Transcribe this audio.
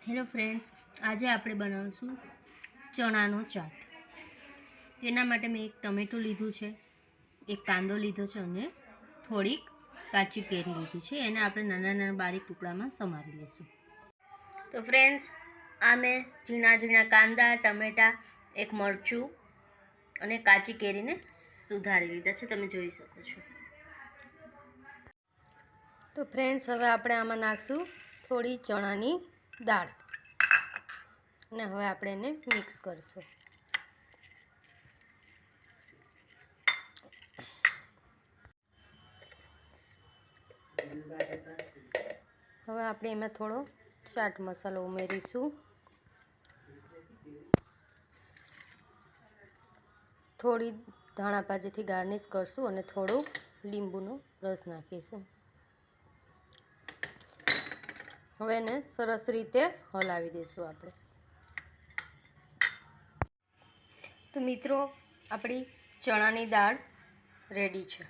Hello friends, આજે આપણે બનાવીશું ચણાનો ચાટ। તેના માટે મેં એક ટમેટું લીધું છે, એક કાંદો લીધો છે અને થોડીક કાચી કેરી લીધી છે। એને આપણે નાના નાના બારીક ટુકડામાં સમારી લઈશું। તો ફ્રેન્ડ્સ, આ મેં ઝીણા ઝીણા કાંદા, ટમેટા, એક મરચું અને કાચી કેરીને સુધારી લીધા છે, તમે જોઈ શકો છો। તો ફ્રેન્ડ્સ, હવે આપણે આમાં નાખશું થોડી ચણાની દાળ અને હવે આપણે એને મિક્સ કરશું। હવે આપણે એમાં થોડો ચાટ મસાલો ઉમેરીશું, થોડી ધાણા ભાજીથી ગાર્નિશ કરશું અને થોડું લીંબુનો રસ નાખીશું। હવે એને સરસ રીતે હલાવી દઈશું આપણે। તો મિત્રો, આપણી ચણાની દાળ રેડી છે।